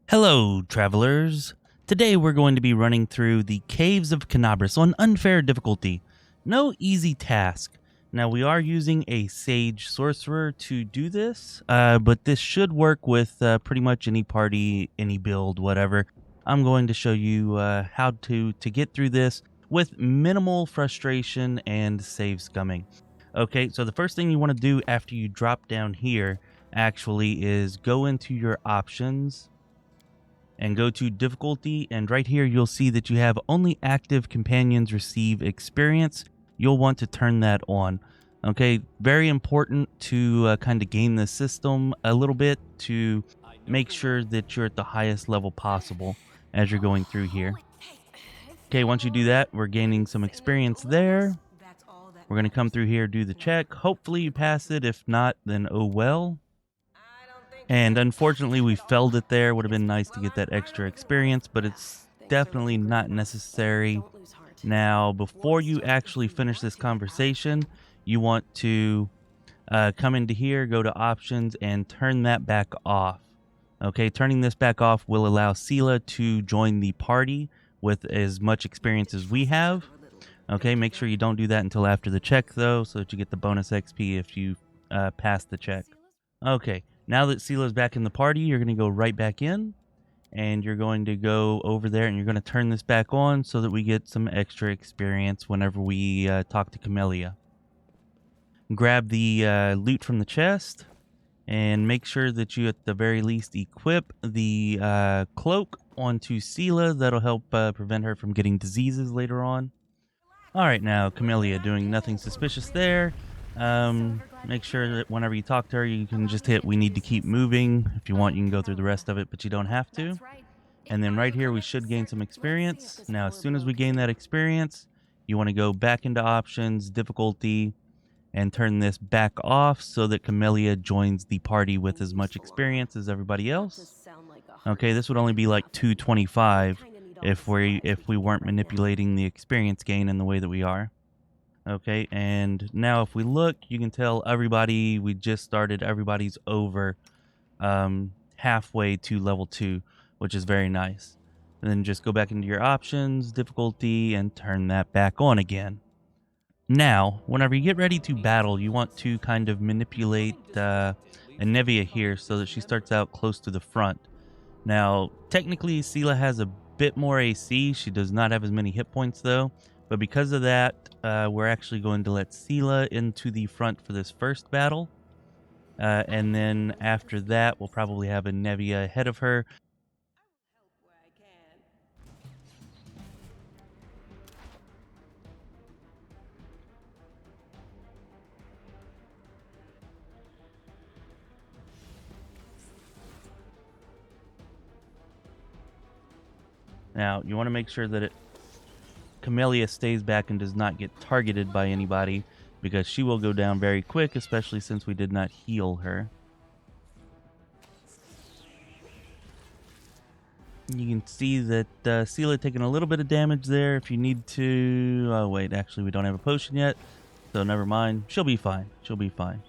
Hello, travelers. Today we're going to be running through the Caves of Kenabres on unfair difficulty. No easy task. Now we are using a sage sorcerer to do this, but this should work with pretty much any party, any build, whatever. I'm going to show you how to get through this with minimal frustration and save scumming. Okay, so the first thing you want to do after you drop down here actually is go into your options and go to difficulty, and right here you'll see that you have only active companions receive experience. You'll want to turn that on. Okay, very important to kind of game the system a little bit to make sure that you're at the highest level possible as you're going through here. Okay, once you do that, we're gaining some experience there. We're going to come through here, do the check. Hopefully you pass it. If not, then oh well. And unfortunately, we failed it there. Would have been nice to get that extra experience, but it's definitely not necessary. Now, before you actually finish this conversation, you want to come into here, go to options, and turn that back off. Okay, turning this back off will allow Sela to join the party with as much experience as we have. Okay, make sure you don't do that until after the check, though, so that you get the bonus XP if you pass the check. Okay, now that Sela's back in the party, you're going to go right back in, and you're going to go over there, and you're going to turn this back on so that we get some extra experience whenever we talk to Camellia. Grab the loot from the chest, and make sure that you at the very least equip the cloak onto Sela. That'll help prevent her from getting diseases later on. Alright, now Camellia, doing nothing suspicious there. Make sure that whenever you talk to her, you can just hit we need to keep moving. If you want, you can go through the rest of it, but you don't have to. And then right here, we should gain some experience. Now, as soon as we gain that experience, you want to go back into options, difficulty, and turn this back off so that Camellia joins the party with as much experience as everybody else. Okay, this would only be like 225 if we weren't manipulating the experience gain in the way that we are. Okay, and now if we look, you can tell everybody we just started, everybody's over halfway to level 2, which is very nice. And then just go back into your options, difficulty, and turn that back on again. Now, whenever you get ready to battle, you want to kind of manipulate Anevia here so that she starts out close to the front. Now, technically, Sela has a bit more AC. She does not have as many hit points, though. But because of that, we're actually going to let Sela into the front for this first battle. And then after that, we'll probably have Anevia ahead of her. Now, you want to make sure that Camellia stays back and does not get targeted by anybody, because she will go down very quick, especially since we did not heal her. You can see that Sela taking a little bit of damage there. If you need to... Oh, wait, actually, we don't have a potion yet, so never mind. She'll be fine. She'll be fine.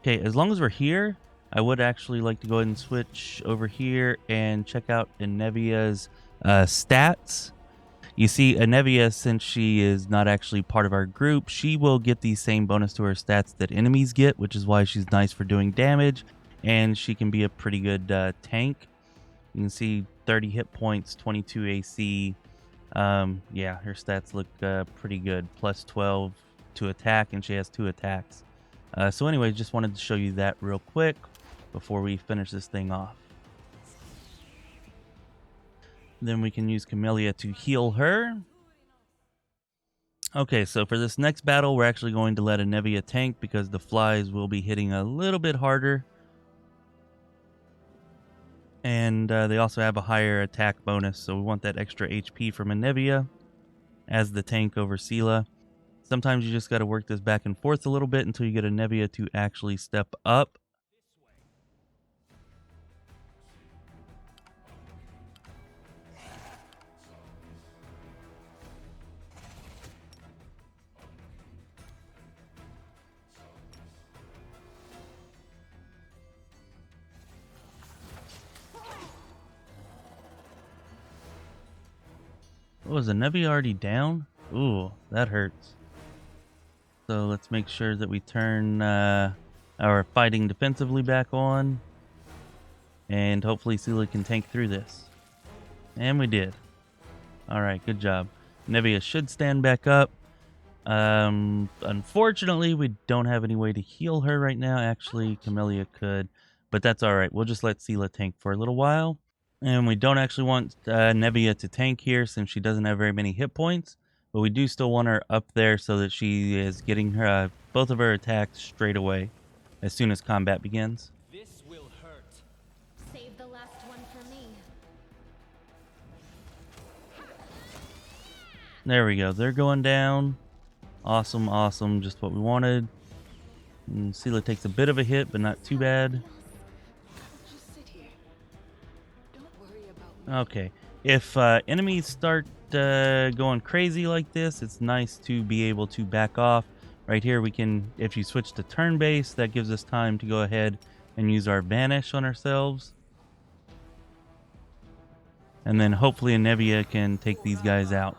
Okay, as long as we're here, I would actually like to go ahead and switch over here and check out Anevia's stats. You see, Anevia, since she is not actually part of our group, she will get the same bonus to her stats that enemies get, which is why she's nice for doing damage, and she can be a pretty good tank. You can see 30 hit points, 22 AC. Yeah, her stats look pretty good. Plus 12 to attack, and she has 2 attacks. So anyway, just wanted to show you that real quick before we finish this thing off. Then we can use Camellia to heal her. Okay, so for this next battle, we're actually going to let Anevia tank because the flies will be hitting a little bit harder. And they also have a higher attack bonus, so we want that extra HP from Anevia as the tank over Sela. Sometimes you just got to work this back and forth a little bit until you get Anevia to actually step up. Oh, is the Nevi already down? Ooh, that hurts. So let's make sure that we turn our fighting defensively back on. And hopefully Sela can tank through this. And we did. Alright, good job. Nevia should stand back up. Unfortunately, we don't have any way to heal her right now. Actually, Camellia could. But that's alright. We'll just let Sela tank for a little while. And we don't actually want Nevia to tank here since she doesn't have very many hit points. But we do still want her up there so that she is getting her, both of her attacks straight away as soon as combat begins. This will hurt. Save the last one for me. There we go. They're going down. Awesome, awesome. Just what we wanted. And Sela takes a bit of a hit, but not too bad. Just sit here. Don't worry about me. Okay. If enemies start going crazy like this, it's nice to be able to back off. Right here, we can, if you switch to turn-based, that gives us time to go ahead and use our Vanish on ourselves. And then hopefully a Nevia can take these guys out.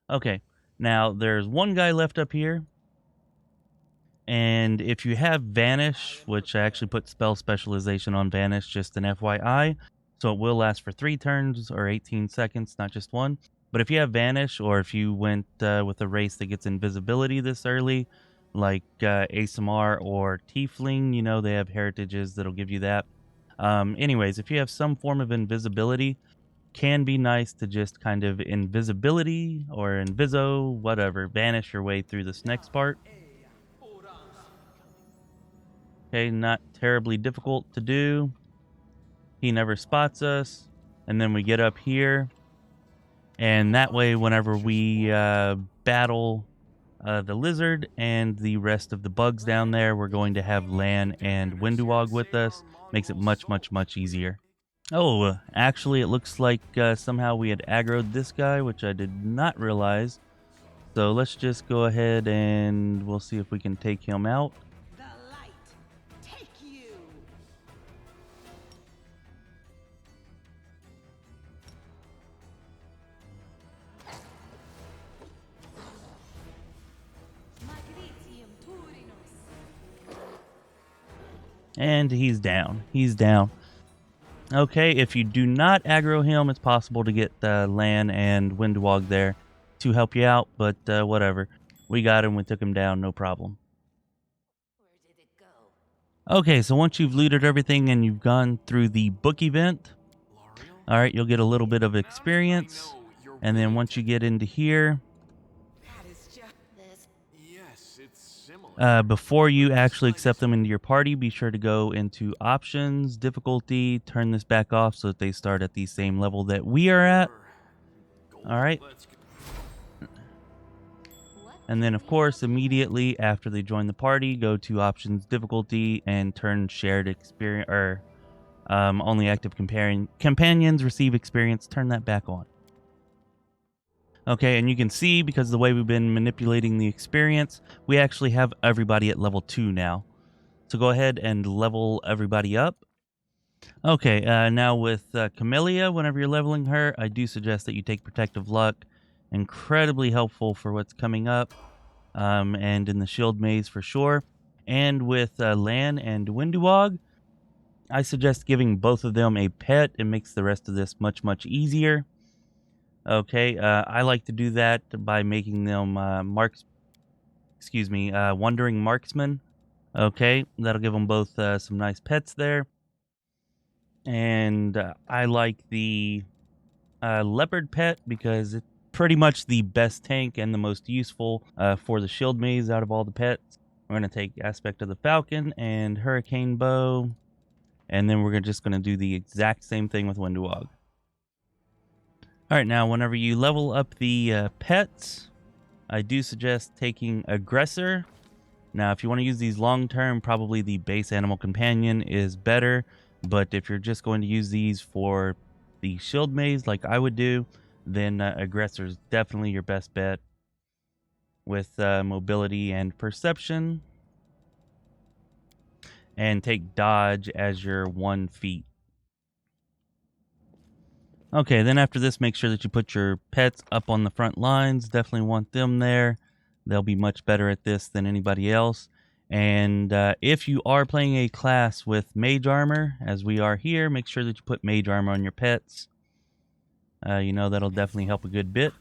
Okay, now there's one guy left up here. And if you have Vanish, which I actually put spell specialization on Vanish, just an FYI, so it will last for 3 turns or 18 seconds, not just one. But if you have Vanish, or if you went with a race that gets invisibility this early, like ASMR or Tiefling, you know, they have heritages that'll give you that. Anyways, if you have some form of invisibility, can be nice to just kind of invisibility or inviso, whatever, vanish your way through this next part. Okay, not terribly difficult to do. He never spots us. And then we get up here. And that way, whenever we battle the lizard and the rest of the bugs down there, we're going to have Lan and Winduog with us. Makes it much, much, much easier. Oh, actually, it looks like somehow we had aggroed this guy, which I did not realize. So let's just go ahead and we'll see if we can take him out. The light, take you. And he's down. He's down. Okay, if you do not aggro him, it's possible to get Lan and Windwog there to help you out, but whatever. We got him, we took him down, no problem. Where did it go? Okay, so once you've looted everything and you've gone through the book event, alright, you'll get a little bit of experience. And then once you get into here, That is just this. Yes, it's similar. before you actually accept them into your party, be sure to go into options, difficulty, turn this back off so that they start at the same level that we are at. Alright. And then, of course, immediately after they join the party, go to options, difficulty, and turn shared experience, or only active companions receive experience, turn that back on. Okay, and you can see, because of the way we've been manipulating the experience, we actually have everybody at level 2 now. So go ahead and level everybody up. Okay, now with Camellia, whenever you're leveling her, I do suggest that you take Protective Luck. Incredibly helpful for what's coming up, and in the Shield Maze for sure. And with Lan and Winduog, I suggest giving both of them a pet. It makes the rest of this much, much easier. Okay, I like to do that by making them Wandering Marksman. Okay, that'll give them both some nice pets there. And I like the Leopard pet because it's pretty much the best tank and the most useful for the Shield Maze out of all the pets. We're going to take Aspect of the Falcon and Hurricane Bow. And then we're just going to do the exact same thing with Winduog. Alright, now whenever you level up the pets, I do suggest taking Aggressor. Now, if you want to use these long-term, probably the base Animal Companion is better. But if you're just going to use these for the Shield Maze like I would do, then Aggressor is definitely your best bet. with mobility and perception. And take dodge as your 1 feet. Okay, then after this, make sure that you put your pets up on the front lines. Definitely want them there. They'll be much better at this than anybody else. And if you are playing a class with mage armor, as we are here, make sure that you put mage armor on your pets. You know, that'll definitely help a good bit.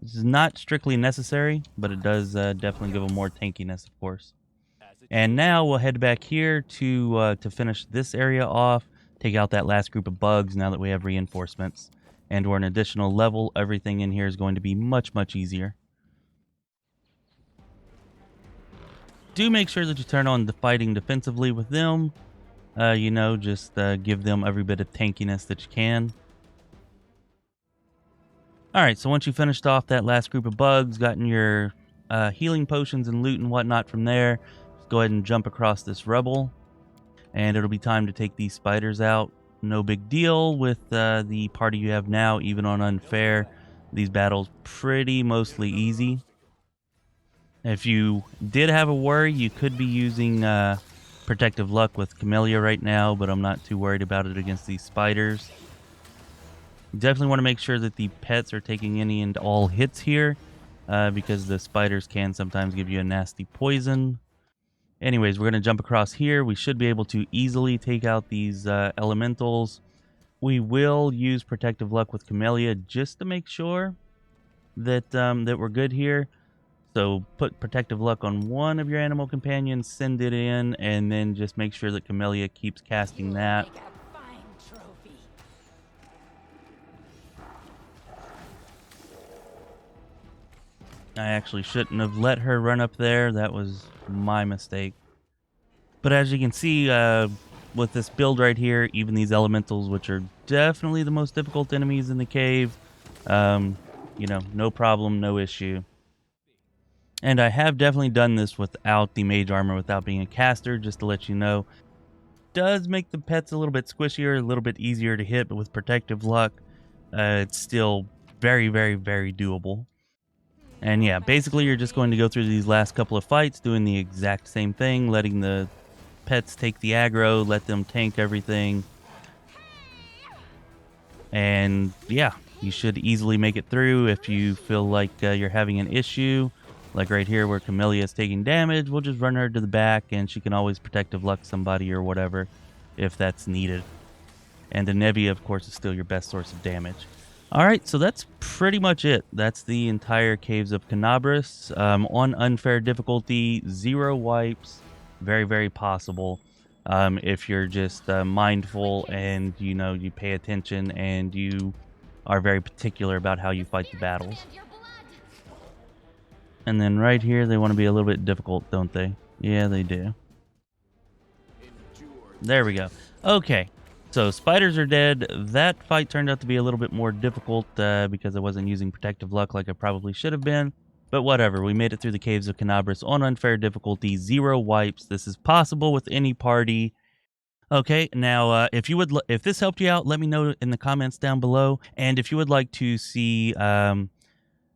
This is not strictly necessary, but it does definitely give them more tankiness, of course. And now we'll head back here to finish this area off. Take out that last group of bugs now that we have reinforcements. And we're an additional level. Everything in here is going to be much, much easier. Do make sure that you turn on the fighting defensively with them. You know, just give them every bit of tankiness that you can. Alright, so once you finished off that last group of bugs, gotten your healing potions and loot and whatnot from there, just go ahead and jump across this rubble. And it'll be time to take these spiders out. No big deal with the party you have now, even on unfair. These battles pretty mostly easy. If you did have a worry, you could be using Protective Luck with Camellia right now, but I'm not too worried about it against these spiders. Definitely want to make sure that the pets are taking any and all hits here, because the spiders can sometimes give you a nasty poison. Anyways, we're going to jump across here. We should be able to easily take out these elementals. We will use Protective Luck with Camellia just to make sure that that we're good here. So put Protective Luck on one of your animal companions, send it in, and then just make sure that Camellia keeps casting that. I actually shouldn't have let her run up there. That was my mistake. But as you can see, with this build right here, even these elementals, which are definitely the most difficult enemies in the cave, you know, no problem, no issue. And I have definitely done this without the mage armor, without being a caster, just to let you know. Does make the pets a little bit squishier, a little bit easier to hit, but with Protective Luck, it's still very, very, very doable. And yeah, basically you're just going to go through these last couple of fights doing the exact same thing, letting the pets take the aggro, let them tank everything. And yeah, you should easily make it through. If you feel like you're having an issue, like right here where Camellia is taking damage, we'll just run her to the back and she can always Protective Luck somebody or whatever if that's needed. And the Nevia, of course, is still your best source of damage. Alright, so that's pretty much it. That's the entire Caves of Kenabres. On unfair difficulty, 0 wipes. Very, very possible. If you're just mindful and, you know, you pay attention and you are very particular about how you fight the battles. And then right here, they want to be a little bit difficult, don't they? Yeah, they do. There we go. Okay. So spiders are dead. That fight turned out to be a little bit more difficult because I wasn't using Protective Luck like I probably should have been. But whatever, we made it through the Caves of Kenabres on unfair difficulty, 0 wipes. This is possible with any party. Okay, now if this helped you out, let me know in the comments down below. And if you would like to see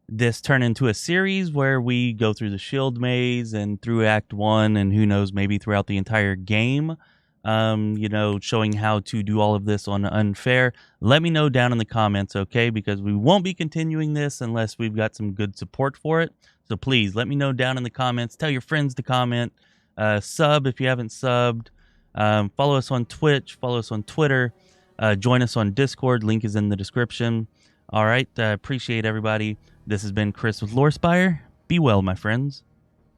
this turn into a series where we go through the shield maze and through Act 1 and who knows, maybe throughout the entire game, you know, showing how to do all of this on unfair, let me know down in the comments, okay? Because we won't be continuing this unless we've got some good support for it. So please let me know down in the comments. Tell your friends to comment. Sub if you haven't subbed. Follow us on Twitch. Follow us on Twitter. Join us on Discord. Link is in the description. All right. Appreciate everybody. This has been Chris with Lorespire. Be well, my friends.